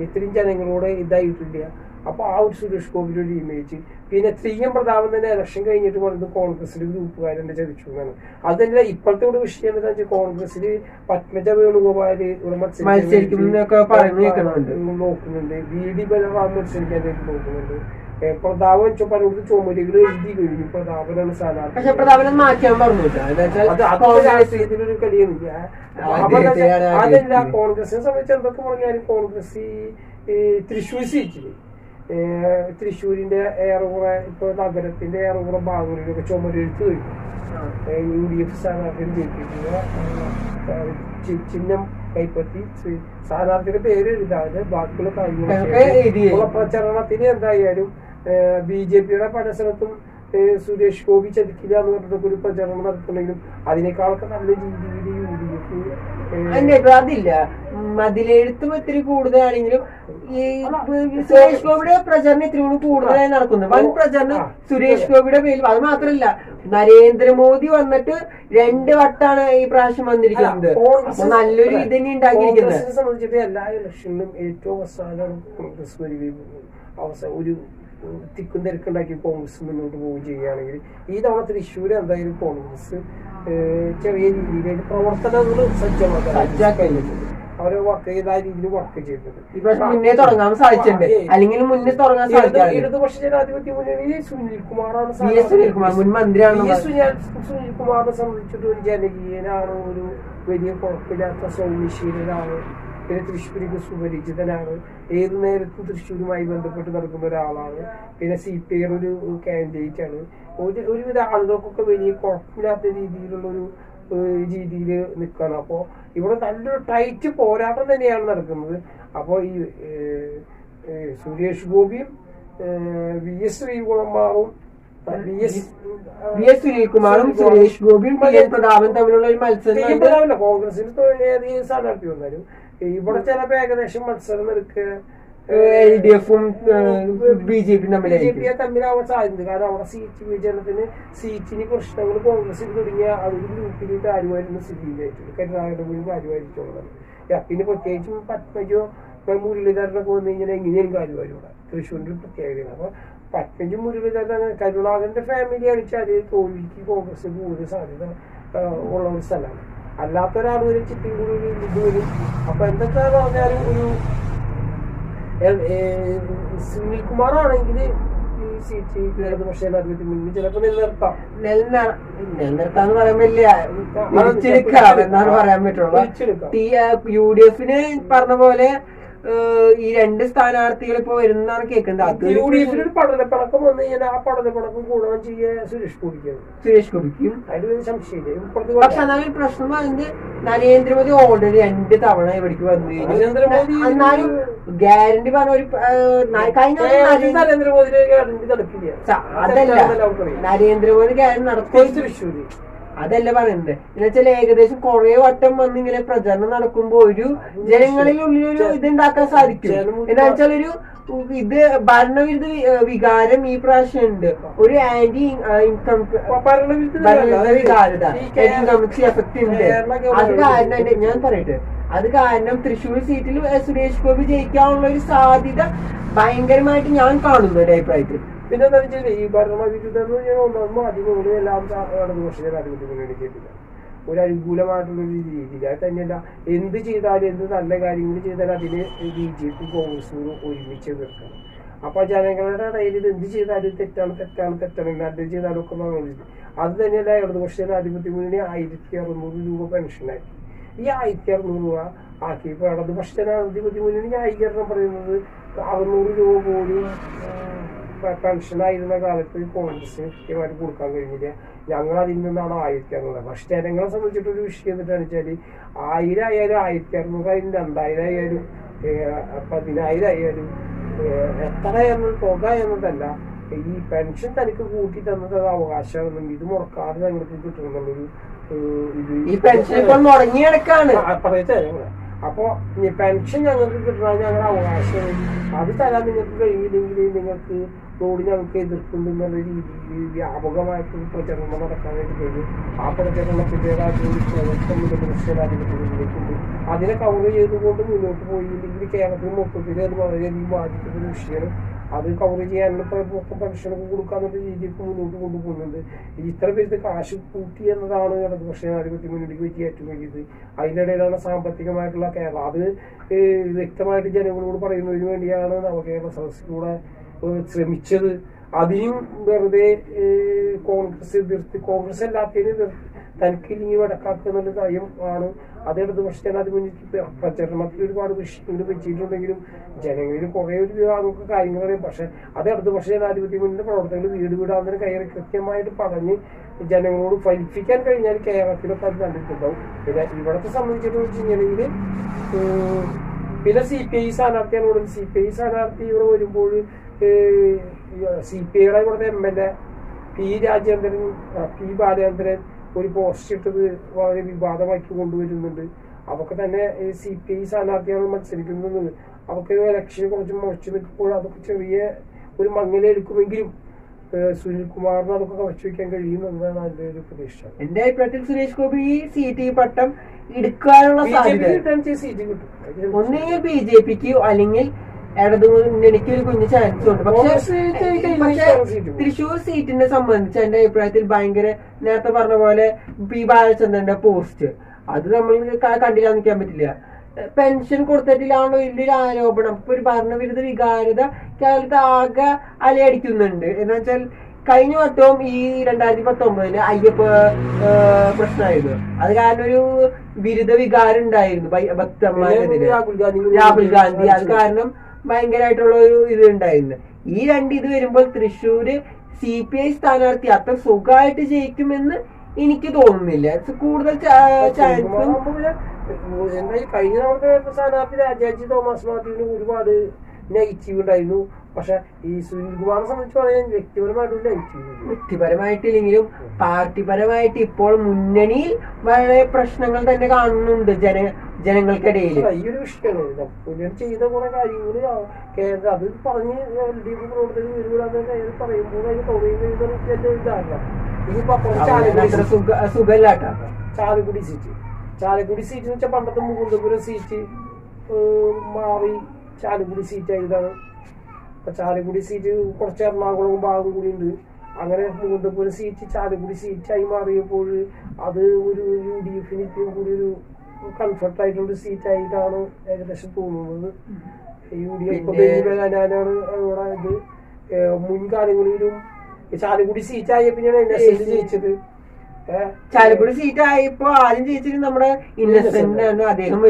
ഇത്രയും ജനങ്ങളോട് ഇതായിട്ടില്ല. അപ്പൊ ആ ഒരു സുരേഷ് ഗോപിയുടെ ഒരു ഇമേജ്. പിന്നെ TN പ്രതാപൻ തന്നെ ഇലക്ഷൻ കഴിഞ്ഞിട്ട് പറയുന്നത് കോൺഗ്രസിൽ ഗ്രൂപ്പുകാരെന്നെ ചതിച്ചു എന്നാണ്. അത് തന്നെ ഇപ്പോഴത്തെ ഒരു വിഷയം എന്താ വെച്ചാൽ കോൺഗ്രസിൽ പത്മജ വേണുഗോപാല് മത്സരിക്കുന്നൊക്കെ നോക്കുന്നുണ്ട്, VD ബലറാം മത്സരിക്കാനായിട്ട് നോക്കുന്നുണ്ട്. പ്രതാപൻ വെച്ചാൽ പലയിടത്ത് ചുമരുകൾ എഴുതി കഴിഞ്ഞു പ്രതാപനാണ് സ്ഥാനാർത്ഥി. പക്ഷെ പ്രതാപനം മാറ്റാൻ പറഞ്ഞു രാഷ്ട്രീയത്തിലൊരു കളിയൊന്നുമില്ല. അതല്ല, കോൺഗ്രസിനെ സംബന്ധിച്ച് എന്തൊക്കെ പറഞ്ഞാലും കോൺഗ്രസ് ഈ തൃശ്ശൂർ സീറ്റില് തൃശ്ശൂരിന്റെ ഏറെക്കുറെ ഇപ്പൊ നഗരത്തിന്റെ ഏറെക്കുറെ ഭാഗങ്ങളിലൊക്കെ ചുമരെഴുത്ത് കഴിഞ്ഞു. UDF സ്ഥാനാർത്ഥികൾ ജയിപ്പിക്കുക, ചിഹ്നം കൈപ്പറ്റി സ്ഥാനാർത്ഥിയുടെ പേര് എഴുതാതെ ബാക്കിയുള്ള കാര്യങ്ങൾ പ്രചരണത്തിന് എന്തായാലും BJPയുടെ പല സ്ഥലത്തും സുരേഷ് ഗോപി ചതിക്കില്ല എന്ന് പറഞ്ഞിട്ടൊക്കെ ഒരു പ്രചരണം നടത്തുന്നെങ്കിലും അതിനേക്കാളൊക്കെ നല്ല രീതിയിൽ UDF അതില്ല. മതിലെഴുത്തും ഇത്തിരി കൂടുതലാണെങ്കിലും ഈ സുരേഷ് ഗോപിയുടെ പ്രചരണം ഇത്തിരി കൂടി കൂടുതലായി നടക്കുന്നത്. വൻ പ്രചരണം സുരേഷ് ഗോപിയുടെ പേരിൽ. അത് മാത്രല്ല, നരേന്ദ്രമോദി വന്നിട്ട് 2 വട്ടാണ് ഈ പ്രാവശ്യം വന്നിരിക്കുന്നത്. അപ്പൊ നല്ലൊരു ഇത് തന്നെ ഉണ്ടാക്കിയിരിക്കുന്നത്. സംബന്ധിച്ചിട്ട് എല്ലാ ഇലക്ഷനിലും ഏറ്റവും അവസാനം കോൺഗ്രസ് വരികയും ഒരു തിക്കും തിരക്കുണ്ടാക്കി കോൺഗ്രസ് മുന്നോട്ട് പോവുകയും ചെയ്യുകയാണെങ്കിൽ ഈ തവണ തൃശ്ശൂർ എന്തായാലും കോൺഗ്രസ് ചെറിയ രീതിയിൽ പ്രവർത്തനങ്ങൾ സജ്ജമാക്കാൻ അവരെ വർക്ക് ചെയ്ത രീതിയിൽ വർക്ക് ചെയ്തത് മുന്നേ തുടങ്ങാൻ സാധിച്ചിട്ടുണ്ട്. അല്ലെങ്കിൽ മുന്നേ തുടങ്ങാൻ സാധിക്കും. ഇടതുപക്ഷ ജനാധിപത്യ മുന്നണി സുനിൽകുമാറാണ്. മുൻ മന്ത്രിയാണ്. സുനിൽകുമാറിനെ സംബന്ധിച്ചിട്ട് ഒരു ജനകീയനാണ്, ഒരു വലിയ കുഴപ്പമില്ലാത്ത സൗമ്യശീലനാണ്. പിന്നെ തൃശ്ശൂരിക്ക് സുപരിചിതനാണ്, ഏത് നേരത്തും തൃശ്ശൂരുമായി ബന്ധപ്പെട്ട് നടക്കുന്ന ഒരാളാണ്. പിന്നെ CPI ഒരു കാൻഡിഡേറ്റ് ആണ്. ഒരുവിധ ആളുകൾക്കൊക്കെ വലിയ കുഴപ്പമില്ലാത്ത രീതിയിലുള്ളൊരു രീതിയിൽ നിൽക്കണം. അപ്പോൾ ഇവിടെ നല്ലൊരു ടൈറ്റ് പോരാട്ടം തന്നെയാണ് നടക്കുന്നത്. അപ്പോൾ ഈ സുരേഷ് ഗോപിയും VS ശ്രീകുമാറും സുനിൽകുമാറും സുരേഷ് ഗോപിയും പ്രതാപൻ തമ്മിലുള്ള ഒരു മത്സരം കോൺഗ്രസിന് സ്ഥാനാർത്ഥി വന്നാലും ഇവിടെ ചിലപ്പോ ഏകദേശം മത്സരം നിൽക്കുക LDFും BJPയും തമ്മിലാവാൻ സാധ്യത. കാരണം അവിടെ സീറ്റ് വിഭജനത്തിന് സീറ്റിന് പ്രശ്നങ്ങൾ കോൺഗ്രസിൽ തുടങ്ങിയ അതൊരു ഗ്രൂപ്പിൽ കാര്യമായിരുന്ന സ്ഥിതിയിലായിട്ടുണ്ട്. കരുണാകരനും കാര്യമായിട്ടുള്ളതാണ്. പിന്നെ പ്രത്യേകിച്ചും പത്മജോ മുരളീധരനൊക്കെ വന്നു കഴിഞ്ഞാൽ എങ്ങനെയും കാര്യമായിരുന്നു തൃശ്ശൂരിന്റെ ഒരു പ്രത്യേകതയാണ്. അപ്പൊ പത്മജും മുരളീധരൻ കരുണാകരന്റെ ഫാമിലി അടിച്ചാൽ തോൽവിക്ക് കോൺഗ്രസിന് കൂടുതൽ സാധ്യത ഉള്ള ഒരു സ്ഥലമാണ്. അല്ലാത്തൊരാൾ വരും ചിട്ടി കൂടി ഇത് വരും. അപ്പൊ എന്തൊക്കെയാണെന്ന് പറഞ്ഞാലും ഒരു സുനിൽകുമാറാണെങ്കിൽ ഈ സീറ്റ് ഇടതുപക്ഷ മുന്നിൽ ചിലപ്പോ നിലനിർത്താന്ന് പറയാൻ എന്നാണ് പറയാൻ പറ്റുള്ളൂ. UDFന് പറഞ്ഞ പോലെ ഈ 2 സ്ഥാനാർത്ഥികൾ ഇപ്പൊ വരുന്നതാണ് കേൾക്കുന്നത്. UDF പഠനപ്പിണക്കം വന്നു കഴിഞ്ഞാൽ ആ പഠനപ്പിണക്കം കൂടാൻ ചെയ്യാൻ സുരേഷ് ഗോപിക്കും അതിന് സംശയമില്ല. പക്ഷെ എന്നാലും പ്രശ്നം പറയുന്നത് നരേന്ദ്രമോദി ഓൾറെഡി 2 തവണ ഇവിടേക്ക് വന്നു കഴിഞ്ഞു. എന്നാലും ഗ്യാരണ്ടി പറഞ്ഞ ഒരു നരേന്ദ്രമോദിയുടെ ഗ്യാരണ്ടി നടക്കില്ല. അതല്ല, നരേന്ദ്രമോദി ഗ്യാരണ്ടി നടക്കും തൃശ്ശൂര്. അതല്ല പറയുന്നത്. എന്നുവെച്ചാൽ ഏകദേശം കുറെ വട്ടം വന്ന് ഇങ്ങനെ പ്രചരണം നടക്കുമ്പോ ഒരു ജനങ്ങളിൽ ഉള്ളിലൊരു ഇതുണ്ടാക്കാൻ സാധിക്കും. എന്താ വെച്ചാൽ ഒരു ഇത് ഭരണവിരുദ്ധ വികാരം ഈ പ്രാവശ്യം ഉണ്ട്. ഒരു ആന്റി ഇൻകം വികാരത എഫക്ട് ഉണ്ട്. അത് കാരണം ഞാൻ പറയട്ടെ, അത് കാരണം തൃശ്ശൂർ സീറ്റിൽ സുരേഷ് ഗോപി ജയിക്കാനുള്ള ഒരു സാധ്യത ഭയങ്കരമായിട്ട് ഞാൻ കാണുന്നു എന്റെ അഭിപ്രായത്തിൽ. പിന്നെ എന്താ വെച്ചാൽ ഈ ഭരണവിരുദ്ധ മാധ്യമങ്ങൾ എല്ലാം ഇടതുപക്ഷ ജനാധിപത്യ മുന്നണി ചെയ്തില്ല. ഒരു അനുകൂലമായിട്ടുള്ളൊരു രീതിയിൽ അത് തന്നെയല്ല, എന്ത് ചെയ്താലും എന്ത് നല്ല കാര്യങ്ങൾ ചെയ്താലും അതിന് BJP കോൺഗ്രസും ഒരുമിച്ച് നിൽക്കണം. അപ്പൊ ജനങ്ങളുടെ ഇടയിൽ ഇത് എന്ത് ചെയ്താലും തെറ്റാണ് നല്ലത് ചെയ്താലും ഒക്കെ അത് തന്നെയല്ല. ഇടതുപക്ഷ ജനാധിപത്യ മുന്നണി 1600 രൂപ പെൻഷനായി. ഈ 1600 രൂപ ആക്കിയപ്പോൾ ഇടതുപക്ഷ ജനാധിപത്യ മുന്നണി ന്യായീകരണം പറയുന്നത് 600 രൂപ പോലും പെൻഷനായിരുന്ന കാലത്ത് കോൺഗ്രസിന് കൃത്യമായിട്ട് കൊടുക്കാൻ കഴിഞ്ഞില്ല. ഞങ്ങൾ അതിൽ നിന്നാണ് 1600. പക്ഷെ ജനങ്ങളെ സംബന്ധിച്ചിട്ടൊരു വിഷയം എന്നിട്ടാണ് വെച്ചാൽ 1000 ആയാലും 1600 ആയാലും 2000 ആയാലും 10,000 ആയാലും എത്ര എന്ന തുക എന്നതല്ല, ഈ പെൻഷൻ തനിക്ക് കൂട്ടി തന്നത് അത് അവകാശമാണെന്നും ഇത് മുടക്കാതെ ഞങ്ങൾക്ക് കിട്ടണമെന്നുള്ളൊരു ഈ പെൻഷൻ ഇപ്പോൾ മുടങ്ങി കിടക്കാണ് പറയട്ടെ. അപ്പൊ പെൻഷൻ ഞങ്ങൾക്ക് കിട്ടണം, ഞങ്ങളുടെ അവകാശമാണ്. അത് തരാൻ നിങ്ങൾക്ക് കഴിയില്ലെങ്കിൽ നിങ്ങൾക്ക് തോടി ഞങ്ങൾക്ക് എതിർക്കുന്നുള്ള രീതിയിൽ വ്യാപകമായിട്ട് പ്രചരണം നടക്കാൻ വേണ്ടി കഴിഞ്ഞു. ആ പ്രചരണത്തിന്റെ ജനാധിപത്യത്തിലേക്കുണ്ട്. അതിനെ കവർ ചെയ്തുകൊണ്ട് മുന്നോട്ട് പോയില്ലെങ്കിൽ കേരളത്തിൽ മൊത്തത്തിൽ അത് വളരെയധികം ബാധിക്കുന്ന ഒരു വിഷയമാണ്. അത് കവർ ചെയ്യാനുള്ള പെൻഷനൊക്കെ കൊടുക്കാന്നുള്ള രീതിക്ക് മുന്നോട്ട് കൊണ്ടുപോകുന്നുണ്ട്. ഇത്ര പേർക്ക് കാശ് കൂട്ടി എന്നതാണ് ഇടതുപക്ഷ ജനാധിപത്യ മുന്നണിക്ക് പറ്റിയ ഏറ്റവും വലിയത്. അതിൻ്റെ ഇടയിലാണ് സാമ്പത്തികമായിട്ടുള്ള കേരളം. അത് വ്യക്തമായിട്ട് ജനങ്ങളോട് പറയുന്നതിന് വേണ്ടിയാണ് നവകേരള സദസ്സിലൂടെ ശ്രമിച്ചത്. അതിനും വെറുതെ കോൺഗ്രസ് എതിർത്ത്, കോൺഗ്രസ് എല്ലാത്തിനും എതിർത്ത് തനിക്ക് ഇനി വടക്കാക്കുക എന്നുള്ള കാര്യം ആണ്. അത് ഇടതുപക്ഷ ജനാധിപത്യ പ്രചരണത്തിൽ ഒരുപാട് വിഷയങ്ങൾ വെച്ചിട്ടുണ്ടെങ്കിലും ജനങ്ങളിൽ കുറെ ഒരു വിഭാഗങ്ങൾക്ക് കാര്യങ്ങൾ അറിയാം. പക്ഷെ അത് ഇടതുപക്ഷ ജനാധിപത്യ മുന്നിന്റെ പ്രവർത്തകർ വീട് വീടാന്തരം കയറി കൃത്യമായിട്ട് പറഞ്ഞ് ജനങ്ങളോട് ഫലിപ്പിക്കാൻ കഴിഞ്ഞാൽ കേരളത്തിലൊക്കെ അത് കണ്ടിട്ടുണ്ടാവും. പിന്നെ ഇവിടത്തെ സംബന്ധിച്ചിട്ട് വെച്ച് കഴിഞ്ഞാൽ പിന്നെ CPI സ്ഥാനാർത്ഥിയാണ് ഇവിടെ. CPI സ്ഥാനാർത്ഥി ഇവിടെ വരുമ്പോൾ CPIയുടെ ഇവിടുത്തെ MLA P ബാലചന്ദ്രൻ ഒരു പോസ്റ്റ് ഇട്ടത് വളരെ വിവാദമാക്കി കൊണ്ടുവരുന്നുണ്ട്. അവർക്ക് തന്നെ CPI സ്ഥാനാർത്ഥിയാണ് മത്സരിക്കുന്നത്. അവർക്ക് ഇലക്ഷന് കുറച്ച് മുഴച്ചു നിൽക്കുമ്പോൾ അതൊക്കെ ചെറിയ ഒരു മങ്ങലെടുക്കുമെങ്കിലും സുനിൽകുമാറിന് അതൊക്കെ കവച്ചു വയ്ക്കാൻ കഴിയുമെന്നാണ് അതിന്റെ ഒരു പ്രതീക്ഷ. എന്റെ അഭിപ്രായത്തിൽ സുരേഷ് ഗോപി CT പട്ടം എടുക്കാനുള്ള സാധ്യത ഒന്നുകിൽ BJPക്ക് അല്ലെങ്കിൽ ഇടതുമുന്നണിക്ക് ഒരു കുഞ്ഞു ചാൻസ് ഉണ്ട്. പക്ഷെ തൃശ്ശൂർ സീറ്റിനെ സംബന്ധിച്ച് എന്റെ അഭിപ്രായത്തിൽ ഭയങ്കര നേരത്തെ പറഞ്ഞ പോലെ P ബാലചന്ദ്രന്റെ പോസ്റ്റ് അത് നമ്മൾ കണ്ടില്ല നിൽക്കാൻ പറ്റില്ല. പെൻഷൻ കൊടുത്തിട്ടില്ലാണോ വലിയൊരു ആരോപണം. ഇപ്പൊ ഒരു ഭരണവിരുദ്ധ വികാരത കേരളത്തിൽ ആകെ അലയടിക്കുന്നുണ്ട്. എന്ന് വെച്ചാൽ കഴിഞ്ഞ വട്ടവും ഈ 2019 അയ്യപ്പ പ്രശ്നമായിരുന്നു. അത് കാരണം ഒരു ബിരുദ വികാരം ഉണ്ടായിരുന്നു ഭക്തന്മാരെതിരെ. രാഹുൽ ഗാന്ധി അത് കാരണം ഭയങ്കരമായിട്ടുള്ള ഒരു ഇത് ഉണ്ടായിരുന്നു. ഈ ഇത് വരുമ്പോൾ തൃശ്ശൂര് CPI സ്ഥാനാർത്ഥി അത്ര സുഖമായിട്ട് ജയിക്കുമെന്ന് എനിക്ക് തോന്നുന്നില്ല. കൂടുതൽ ചാൻസും കഴിഞ്ഞ തവണത്തെ സ്ഥാനാർത്ഥി രാജാജി തോമസ് മാത്യുവിന് ഒരുപാട് നെഗറ്റീവ് ഉണ്ടായിരുന്നു. പക്ഷെ ഈ സുനിൽകുമാറിനെ സംബന്ധിച്ച് പറയാൻ വ്യക്തിപരമായിട്ടില്ലെങ്കിലും പാർട്ടിപരമായിട്ട് ഇപ്പോൾ മുന്നണിയിൽ വളരെ പ്രശ്നങ്ങൾ തന്നെ കാണുന്നുണ്ട് ജനങ്ങൾക്കിടയിൽ. ഈ ഒരു വിഷയമാണ് പുള്ളികൾ ചെയ്ത കുറെ കാര്യങ്ങള് അത് പറഞ്ഞ് LDF പ്രവർത്തകർ ഒരുപാട് പറയുമ്പോൾ അതിന് തോന്നിയ ഇതാണ്. ഇനിയിപ്പോ സുഖല്ലാട്ട ചാലക്കുടി സീറ്റ് എന്ന് വെച്ചാൽ പണ്ടത്തെ മുകുന്ദപുരം സീറ്റ് മാറി ചാലക്കുടി സീറ്റായതാണ്. അപ്പൊ ചാലക്കുടി സീറ്റ് കുറച്ച് എറണാകുളം ഭാഗം കൂടി ഉണ്ട്. അങ്ങനെ മുകുന്ദപുരം സീറ്റ് ചാലക്കുടി സീറ്റായി മാറിയപ്പോൾ അത് ഒരു UDFന് കൂടി ഒരു കംഫർട്ടായിട്ടുള്ള സീറ്റായിട്ടാണ് ഏകദേശം തോന്നുന്നത്. UDF ഞാനാണ് ഇവിടെ ഇത് മുൻകാലങ്ങളിലും ചാലക്കുടി സീറ്റായ പിന്നെയാണ് ജയിച്ചത്. ചാലക്കുടി സീറ്റ് ആയപ്പോ ആദ്യം ജയിച്ചിട്ട് നമ്മുടെ ഇന്നസെന്റ് ആണ്. അദ്ദേഹം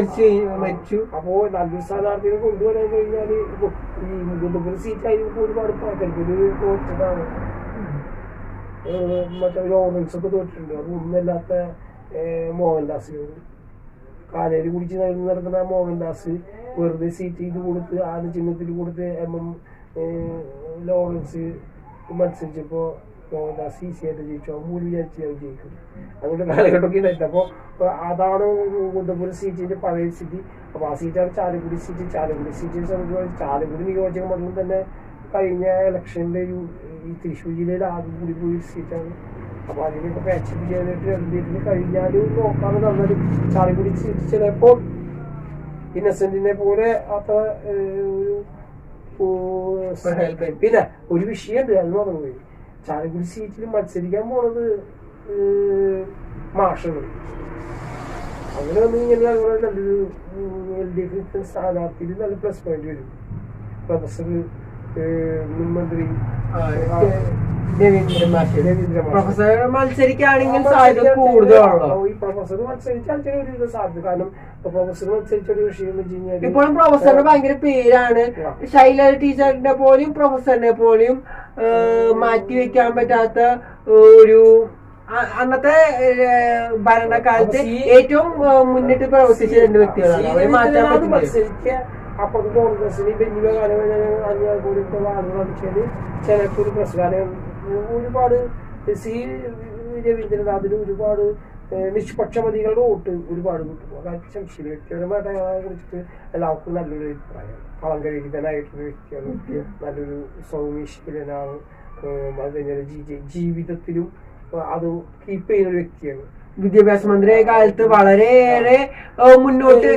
മരിച്ചു. അപ്പോ നല്ലൊരു സ്ഥാനാർത്ഥിയെ കൊണ്ടുവരാൻ കഴിഞ്ഞാല് ഈ മുകുന്ദപുരം സീറ്റായിരിക്കും ഒരുപാട് തോറ്റതാണ്. മറ്റേ ലോറൻസ് ഒക്കെ തോറ്റിട്ടുണ്ട്. അത് ഒന്നല്ലാത്ത മോഹൻദാസിനോട് കാലേരി കുടിച്ച് നടക്കുന്ന മോഹൻദാസ് വെറുതെ സീറ്റ് ഇത് കൊടുത്ത് ആദ്യ ചിഹ്നത്തിൽ കൊടുത്ത് ലോറൻസ് മത്സരിച്ചപ്പോ മോഹൻദാസ് ഈസിയായിട്ട് ജയിച്ചു. മൂന്ന് വിചാരിച്ച് ജയിക്കും. അങ്ങനത്തെ കാലഘട്ടമൊക്കെ ഉണ്ടായിട്ട് അപ്പൊ അതാണ് മുകുന്ദപുരം സീറ്റിന്റെ പഴയ സ്ഥിതി. അപ്പൊ ആ സീറ്റാണ് ചാലക്കുടി സീറ്റ്. ചാലക്കുടി സീറ്റിനെ സംബന്ധിച്ച് ചാലക്കുടി നിയോജക മണ്ഡലം തന്നെ കഴിഞ്ഞ ഇലക്ഷനിലെ ഈ തൃശ്ശൂർ ജില്ലയിൽ ആദ്യം കൂടി പോയി സീറ്റാണ്. അപ്പൊ അതിനൊക്കെ പാച്ചപ്പ് ചെയ്യാനായിട്ട് LDFന് കഴിഞ്ഞാലും നോക്കാതെ നല്ലൊരു ചാലക്കുടി സീറ്റ് ചിലപ്പോൾ ഇന്നസെന്റിനെ പോലെ അത്ര ഒരു പിന്നെ ഒരു വിഷയമുണ്ട്. അത് പറഞ്ഞു ചാലക്കുടി സീറ്റിൽ മത്സരിക്കാൻ പോണത് മാഷകൾ. അങ്ങനെ വന്നു കഴിഞ്ഞാൽ അങ്ങനെ നല്ലൊരു LDF സ്ഥാനാർത്ഥിയിൽ നല്ല പ്ലസ് പോയിന്റ് വരും. പ്രൊഫസർ മുൻമന്ത്രി പ്രൊഫസർ മത്സരിക്കുകയാണെങ്കിൽ സാധ്യത കൂടുതലാണോ? ഈ പ്രൊഫസർ മത്സരിച്ചാൽ ഒരു സാധ്യത. കാരണം പ്രൊഫസർ മത്സരിച്ച ഒരു വിഷയം എന്ന് വെച്ച് കഴിഞ്ഞാൽ ഇപ്പോഴും പ്രൊഫസറിന് ഭയങ്കര പേരാണ്. ശൈല ടീച്ചറിനെ പോലും പ്രൊഫസറിനെ പോലും മാറ്റിവെക്കാൻ പറ്റാത്ത ഒരു അന്നത്തെ ഭരണകാലത്ത് ഏറ്റവും മുന്നിട്ട് പ്രവർത്തിച്ച രണ്ട് വ്യക്തികളാണ്. അവരെ മാറ്റാൻ പറ്റില്ല. അപ്പുറത്ത് കോൺഗ്രസിന് വലിയ കാലം കൂടി ആളുകളടിച്ചാല് ചിലപ്പോൾ ഒരു പ്രശ്നം ഒരുപാട് രവീന്ദ്രനാഥിന് ഒരുപാട് നിഷ്പക്ഷമതികളുടെ വോട്ട് ഒരുപാട് കിട്ടും. അതായത് ശംശീല വ്യക്തിപരമായിട്ട് അയാളെ കുറിച്ചിട്ട് എല്ലാവർക്കും നല്ലൊരു അഭിപ്രായം. കളങ്കരഹിതനായിട്ടുള്ള വ്യക്തിയാണ്. നല്ലൊരു സൗമ്യശീലനാണ്. അത് കഴിഞ്ഞാൽ ജീവിതത്തിലും അത് കീപ്പ് ചെയ്യുന്ന ഒരു വ്യക്തിയാണ്. വിദ്യാഭ്യാസ മന്ത്രിയായ കാലത്ത് വളരെയേറെ മുന്നോട്ട്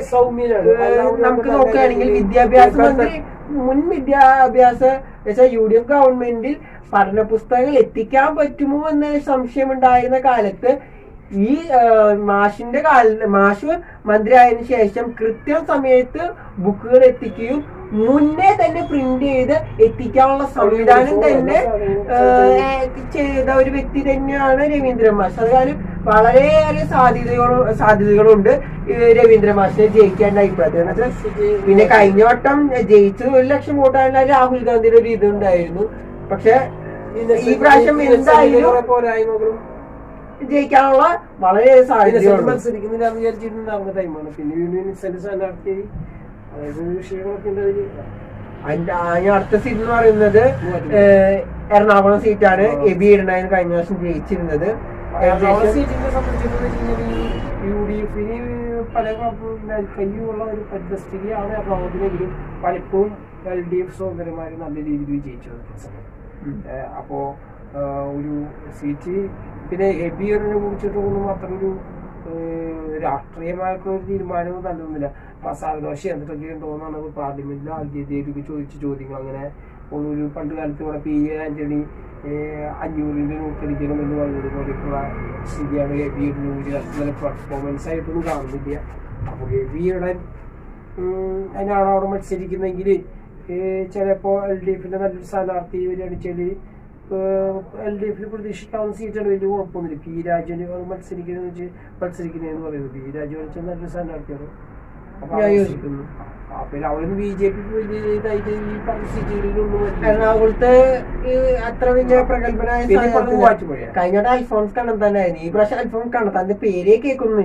നമുക്ക് നോക്കുകയാണെങ്കിൽ വിദ്യാഭ്യാസ മന്ത്രി മുൻ വിദ്യാഭ്യാസ UDF ഗവൺമെന്റിൽ പഠന പുസ്തകങ്ങൾ എത്തിക്കാൻ പറ്റുമോ എന്ന സംശയമുണ്ടായിരുന്ന കാലത്ത് ഈ മാഷ് മന്ത്രിയായതിനു ശേഷം കൃത്യം സമയത്ത് ബുക്കുകൾ എത്തിക്കുകയും മുന്നേ തന്നെ പ്രിന്റ് ചെയ്ത് എത്തിക്കാനുള്ള സംവിധാനം തന്നെ ചെയ്ത ഒരു വ്യക്തി തന്നെയാണ് രവീന്ദ്രൻ മാഷ്. അത് കാരണം വളരെയേറെ സാധ്യതകളുണ്ട് രവീന്ദ്രൻ മാഷിനെ ജയിക്കേണ്ട അഭിപ്രായത്തിൽ. പിന്നെ കഴിഞ്ഞ വട്ടം ജയിച്ചത് 1 ലക്ഷം വോട്ടാണ് രാഹുൽ ഗാന്ധിയുടെ ഒരു ഇതുണ്ടായിരുന്നു. പക്ഷെ ഈ പ്രാവശ്യം എന്തായാലും ജയിക്കാനുള്ള വളരെ സാധ്യതയുണ്ട്. മത്സരിക്കുന്നില്ല എന്ന് വിചാരിച്ചിട്ടുണ്ടാവുന്ന ടൈമാണ്. പിന്നെ സ്ഥാനാർത്ഥി അതായത് വിഷയങ്ങളൊക്കെ ഉണ്ടായി. അടുത്ത സീറ്റ് എന്ന് പറയുന്നത് എറണാകുളം സീറ്റാണ്. എബി ഇടനായിരുന്നു കഴിഞ്ഞ വർഷം ജയിച്ചിരുന്നത്. സീറ്റിനെ സംബന്ധിച്ചിടത്തോളം UDF പല കയ്യുള്ള ഒരു പരിസ്ഥിതിയാണ് എറണാകുളത്തിനെങ്കിലും പലപ്പോഴും LDF സഹോദരന്മാര് നല്ല രീതിയിൽ വിജയിച്ചു. അപ്പോ ഒരു സീറ്റ് പിന്നെ എബിയെ കുറിച്ചിട്ടൊന്നും അത്ര ഒരു രാഷ്ട്രീയമായിട്ടുള്ള ഒരു തീരുമാനവും നല്ലതൊന്നുമില്ല. മസാല ദോശ എന്തൊക്കെ ഉണ്ടോന്നാണ് പാർലമെന്റിൽ ആദ്യമായിട്ട് ചോദിച്ച ചോദ്യങ്ങൾ. അങ്ങനെ ഒരു പണ്ട് കാലത്ത് ഇവിടെ PA ആന്റണി 500-ന്റെ നോട്ടടിക്കണം എന്ന് പറഞ്ഞതുപോലെയുള്ള സ്ഥിതിയാണ് എബിയുടെ പെർഫോമൻസ് ആയിട്ടൊന്നും കാണുന്നില്ല. അപ്പോൾ എബിയുടെ അതിനാണ് അവിടെ മത്സരിക്കുന്നെങ്കിൽ ചിലപ്പോൾ LDF-ന്റെ നല്ലൊരു സ്ഥാനാർത്ഥി വരികയാണെന്ന് LDF പ്രതീക്ഷിക്കാവുന്ന സീറ്റാണ്. വലിയ കുഴപ്പമൊന്നുമില്ല. പി രാജന് മത്സരിക്കുന്നതെന്ന് പറയുന്നത് പി രാജു വെച്ചാൽ നല്ലൊരു സ്ഥാനാർത്ഥിയാണ്. പിന്നെ അവിടുന്ന് BJP വലിയ ഇതായിട്ട് ഈ പറഞ്ഞ സീറ്റുകളിലൊന്നും എറണാകുളത്ത് അത്ര വലിയ പ്രഗത്ഭനായ കഴിഞ്ഞ അൽഫോൺസ് കണ്ണന്താനായിരുന്നു. ഈ പ്രാവശ്യം അൽഫോൺസ് കണ്ണന്താന്റെ പേരേ കേൾക്കുന്നു.